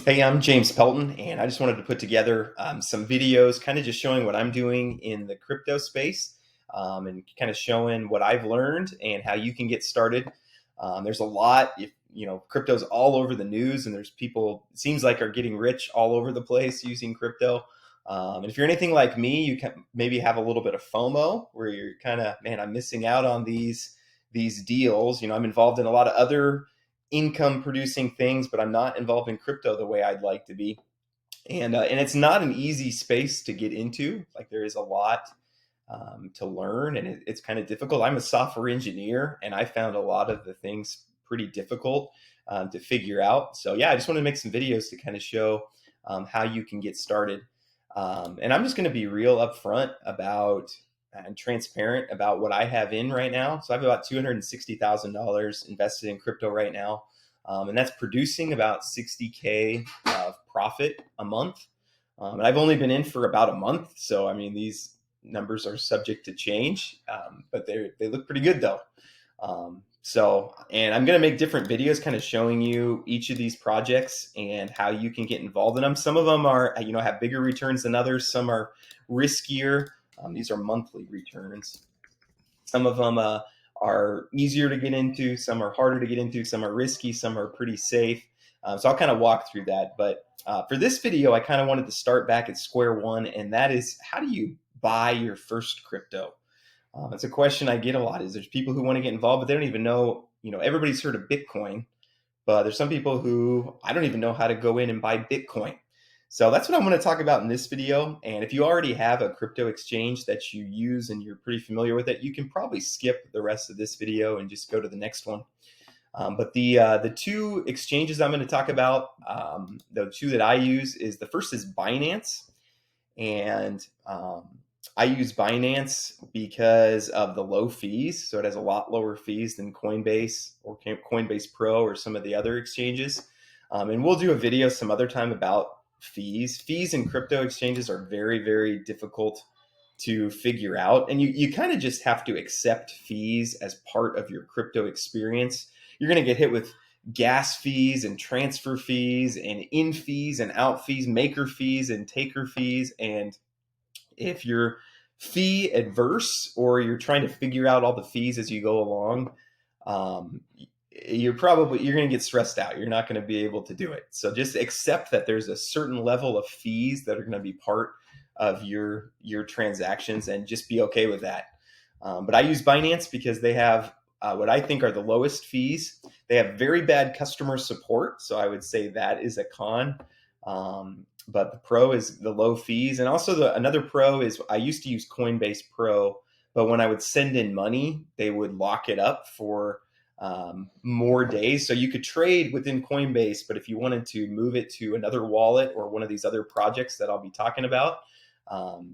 Hey, I'm James Pelton, and I just wanted to put together some videos kind of just showing what I'm doing in the crypto space and kind of showing what I've learned and how you can get started. There's a lot, if crypto's all over the news, and there's people, it seems like, are getting rich all over the place using crypto. And if you're anything like me, you can maybe have a little bit of FOMO where you're kind of, man, I'm missing out on these deals. I'm involved in a lot of other income producing things, but I'm not involved in crypto the way I'd like to be. And it's not an easy space to get into. Like, there is a lot to learn, and it's kind of difficult. I'm a software engineer, and I found a lot of the things pretty difficult to figure out. So yeah, I just want to make some videos to kind of show how you can get started. And I'm just going to be real upfront about and transparent about what I have in right now. So I have about $260,000 invested in crypto right now. And that's producing about 60K of profit a month. And I've only been in for about a month. So, I mean, these numbers are subject to change, but they look pretty good though. And I'm going to make different videos kind of showing you each of these projects and how you can get involved in them. Some of them are, have bigger returns than others. Some are riskier. These are monthly returns. Some of them are easier to get into. Some are harder to get into. Some are risky. Some are pretty safe. So I'll kind of walk through that. But for this video, I kind of wanted to start back at square one, and that is, how do you buy your first crypto? It's a question I get a lot. Is there's people who want to get involved, but they don't even know. Everybody's heard of Bitcoin, but there's some people who, I don't even know how to go in and buy Bitcoin. So that's what I'm going to talk about in this video. And if you already have a crypto exchange that you use and you're pretty familiar with it, you can probably skip the rest of this video and just go to the next one. But the two exchanges I'm going to talk about, the two that I use, is the first is Binance. And I use Binance because of the low fees. So it has a lot lower fees than Coinbase or Coinbase Pro or some of the other exchanges. And we'll do a video some other time about fees. Fees in crypto exchanges are very, very difficult to figure out. And you kind of just have to accept fees as part of your crypto experience. You're going to get hit with gas fees and transfer fees and in fees and out fees, maker fees and taker fees. And if you're fee adverse, or you're trying to figure out all the fees as you go along, you're going to get stressed out. You're not going to be able to do it. So just accept that there's a certain level of fees that are going to be part of your transactions, and just be okay with that. But I use Binance because they have what I think are the lowest fees. They have very bad customer support, so I would say that is a con. But the pro is the low fees. And also another pro is, I used to use Coinbase Pro, but when I would send in money, they would lock it up for more days. So you could trade within Coinbase, but if you wanted to move it to another wallet or one of these other projects that I'll be talking about,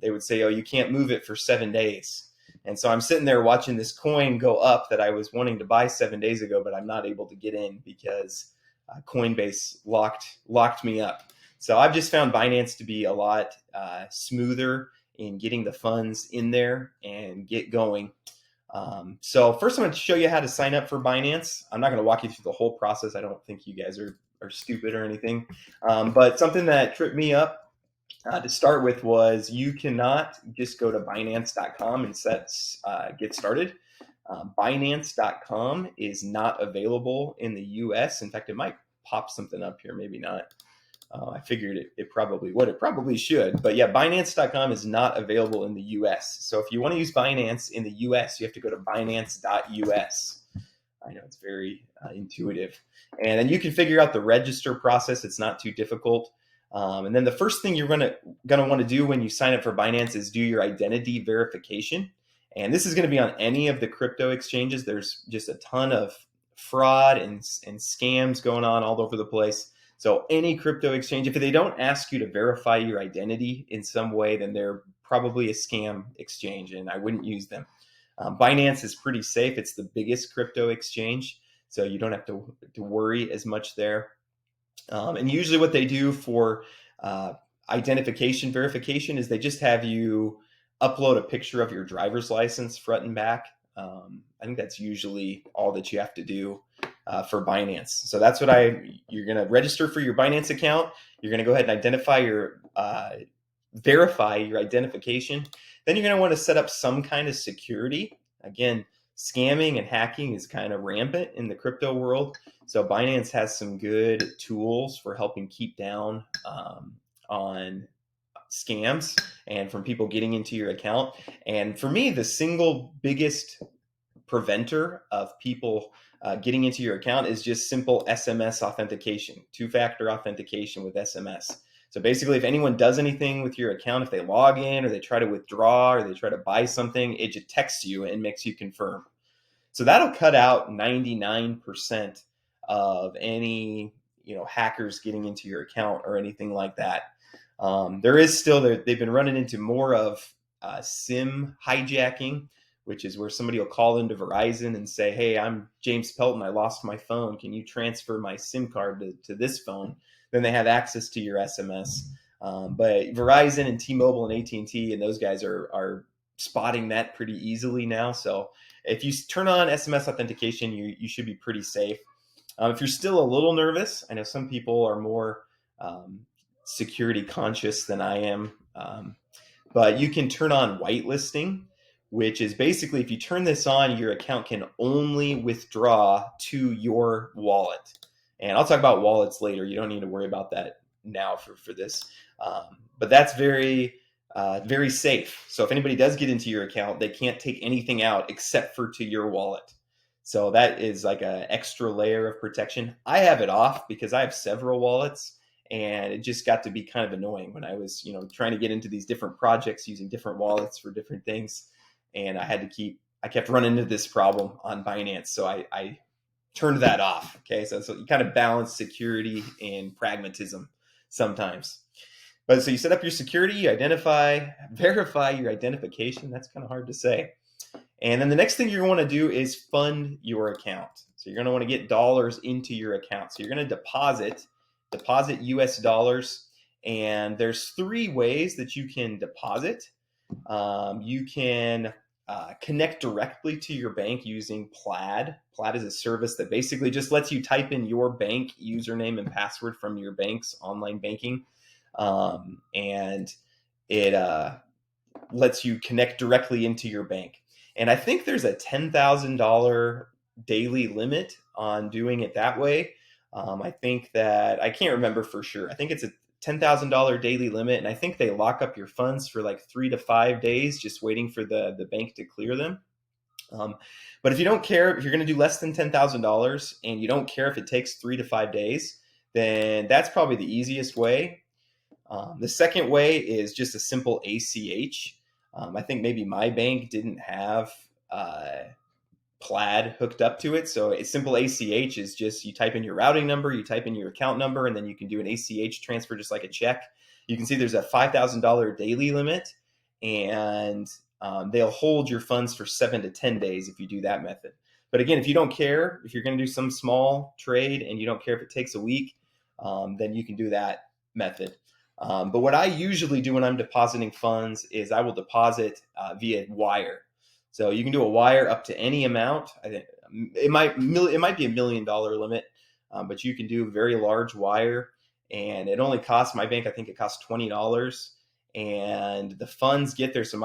they would say, oh, you can't move it for 7 days. And so I'm sitting there watching this coin go up that I was wanting to buy 7 days ago, but I'm not able to get in because Coinbase locked me up. So I've just found Binance to be a lot smoother in getting the funds in there and get going. So first, I'm going to show you how to sign up for Binance. I'm not going to walk you through the whole process. I don't think you guys are stupid or anything. But something that tripped me up to start with was, you cannot just go to Binance.com and get started. Binance.com is not available in the US. In fact, it might pop something up here, maybe not. I figured it probably would. It probably should. But yeah, Binance.com is not available in the US. So if you want to use Binance in the US, you have to go to Binance.us. I know it's very intuitive. And then you can figure out the register process. It's not too difficult. And then the first thing you're gonna want to do when you sign up for Binance is do your identity verification. And this is going to be on any of the crypto exchanges. There's just a ton of fraud and scams going on all over the place. So any crypto exchange, if they don't ask you to verify your identity in some way, then they're probably a scam exchange, and I wouldn't use them. Binance is pretty safe. It's the biggest crypto exchange, so you don't have to worry as much there. And usually what they do for identification verification is they just have you upload a picture of your driver's license front and back. I think that's usually all that you have to do. for Binance. So that's what you're going to register for your Binance account. You're going to go ahead and verify your identification. Then you're going to want to set up some kind of security. Again, scamming and hacking is kind of rampant in the crypto world. So Binance has some good tools for helping keep down on scams and from people getting into your account. And for me, the single biggest preventer of people getting into your account is just simple SMS authentication, two-factor authentication with SMS. So basically, if anyone does anything with your account, if they log in or they try to withdraw or they try to buy something, it just texts you and makes you confirm. So that'll cut out 99% of any hackers getting into your account or anything like that. There is still they've been running into more of SIM hijacking, which is where somebody will call into Verizon and say, "Hey, I'm James Pelton. I lost my phone. Can you transfer my SIM card to this phone?" Then they have access to your SMS. But Verizon and T-Mobile and AT&T and those guys are spotting that pretty easily now. So if you turn on SMS authentication, you should be pretty safe. If you're still a little nervous, I know some people are more security conscious than I am, but you can turn on whitelisting, which is basically if you turn this on, your account can only withdraw to your wallet. And I'll talk about wallets later. You don't need to worry about that now for this. But that's very safe. So if anybody does get into your account, they can't take anything out except for to your wallet. So that is like an extra layer of protection. I have it off because I have several wallets, and it just got to be kind of annoying when I was, trying to get into these different projects using different wallets for different things. And I kept running into this problem on Binance. So I turned that off. Okay. So you kind of balance security and pragmatism sometimes. But so you set up your security, you verify your identification. That's kind of hard to say. And then the next thing you're going to want to do is fund your account. So you're going to want to get dollars into your account. So you're going to deposit US dollars. And there's 3 ways that you can deposit. You can connect directly to your bank using Plaid. Plaid is a service that basically just lets you type in your bank username and password from your bank's online banking. And it lets you connect directly into your bank. And I think there's a $10,000 daily limit on doing it that way. I think that I can't remember for sure. I think it's a $10,000 daily limit, and I think they lock up your funds for like 3 to 5 days, just waiting for the bank to clear them. But if you don't care, if you're going to do less than $10,000 and you don't care if it takes 3 to 5 days, then that's probably the easiest way. The second way is just a simple ACH. I think maybe my bank didn't have Plaid hooked up to it. So a simple ACH is just you type in your routing number, you type in your account number, and then you can do an ACH transfer just like a check. You can see there's a $5,000 daily limit, and they'll hold your funds for 7 to 10 days if you do that method. But again, if you don't care, if you're going to do some small trade and you don't care if it takes a week, then you can do that method. But what I usually do when I'm depositing funds is I will deposit via wire. So you can do a wire up to any amount. I think it might be $1 million limit, but you can do a very large wire, and it only costs my bank. I think it costs $20, and the funds get there. So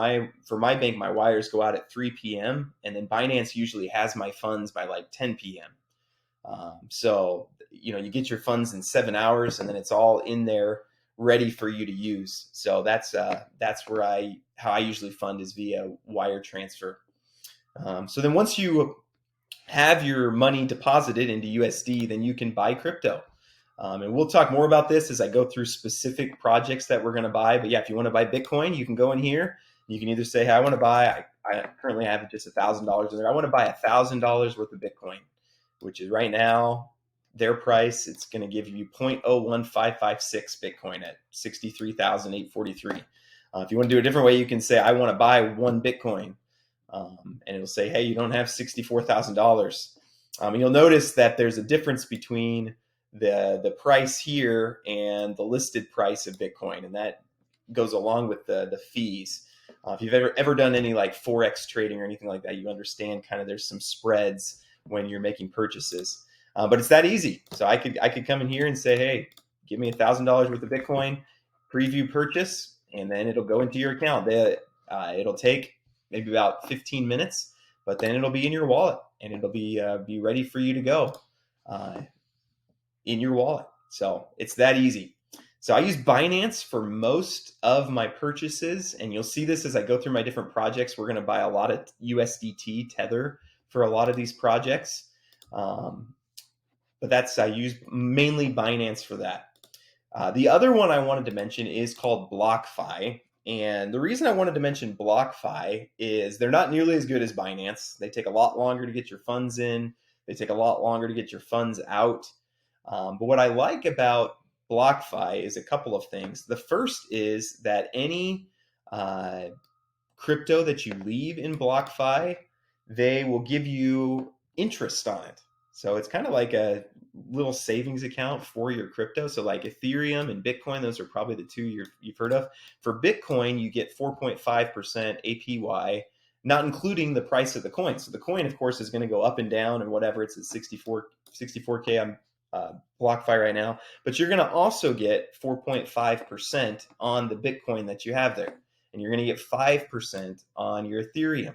for my bank, my wires go out at 3 p.m. and then Binance usually has my funds by like 10 p.m. So you get your funds in 7 hours, and then it's all in there ready for you to use. So that's how I usually fund is via wire transfer. So then once you have your money deposited into USD, then you can buy crypto. And we'll talk more about this as I go through specific projects that we're going to buy. But yeah, if you want to buy Bitcoin, you can go in here. You can either say, hey, I want to buy, I currently have just $1,000 in there. I want to buy $1,000 worth of Bitcoin, which is right now, their price, it's going to give you 0.01556 Bitcoin at 63,843. If you want to do it a different way, you can say, I want to buy 1 Bitcoin. And it'll say, hey, you don't have $64,000. You'll notice that there's a difference between the price here and the listed price of Bitcoin. And that goes along with the fees. If you've ever done any like Forex trading or anything like that, you understand kind of there's some spreads when you're making purchases. But it's that easy. So I could come in here and say, hey, give me $1,000 worth of Bitcoin, preview purchase, and then it'll go into your account. It'll take maybe about 15 minutes, but then it'll be in your wallet and it'll be ready for you to go in your wallet. So it's that easy. So I use Binance for most of my purchases, and you'll see this as I go through my different projects. We're going to buy a lot of USDT Tether for a lot of these projects. But I use mainly Binance for that. The other one I wanted to mention is called BlockFi. And the reason I wanted to mention BlockFi is they're not nearly as good as Binance. They take a lot longer to get your funds in. They take a lot longer to get your funds out. But what I like about BlockFi is a couple of things. The first is that any crypto that you leave in BlockFi, they will give you interest on it. So it's kind of like a little savings account for your crypto. So like Ethereum and Bitcoin, those are probably the two you've heard of. For Bitcoin, you get 4.5% APY, not including the price of the coin. So the coin, of course, is going to go up and down and whatever. It's at 64K on BlockFi right now. But you're going to also get 4.5% on the Bitcoin that you have there. And you're going to get 5% on your Ethereum.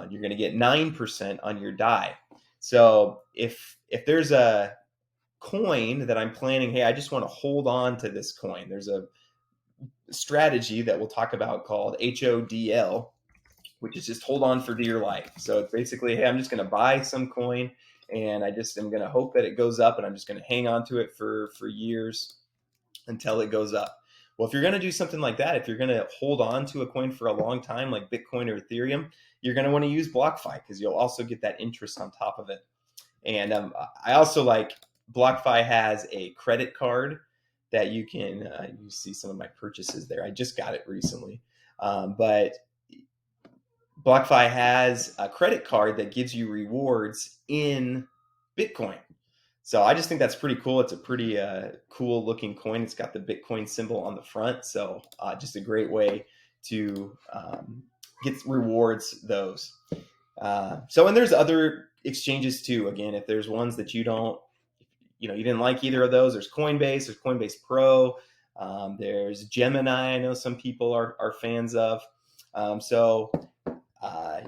You're going to get 9% on your DAI. So if there's a coin that I'm planning, hey, I just want to hold on to this coin. There's a strategy that we'll talk about called HODL, which is just hold on for dear life. So it's basically, hey, I'm just going to buy some coin and I just am going to hope that it goes up and I'm just going to hang on to it for years until it goes up. Well, if you're going to do something like that, if you're going to hold on to a coin for a long time, like Bitcoin or Ethereum, you're going to want to use BlockFi because you'll also get that interest on top of it. And I also like BlockFi has a credit card that you can, you see some of my purchases there. I just got it recently. But BlockFi has a credit card that gives you rewards in Bitcoin. So I just think that's pretty cool. It's a pretty cool looking coin. It's got the Bitcoin symbol on the front. So just a great way to get rewards those. And there's other exchanges too. Again, if there's ones that you didn't like either of those, there's Coinbase Pro. There's Gemini. I know some people are fans of.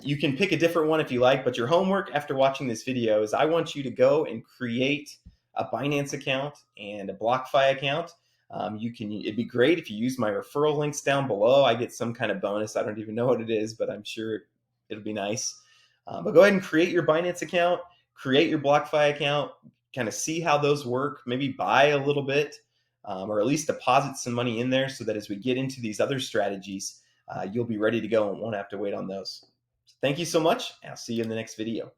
You can pick a different one if you like, but your homework after watching this video is I want you to go and create a Binance account and a BlockFi account. It'd be great if you use my referral links down below. I get some kind of bonus. I don't even know what it is, but I'm sure it'll be nice. But go ahead and create your Binance account, create your BlockFi account, kind of see how those work, maybe buy a little bit, or at least deposit some money in there so that as we get into these other strategies, you'll be ready to go and won't have to wait on those. Thank you so much. I'll see you in the next video.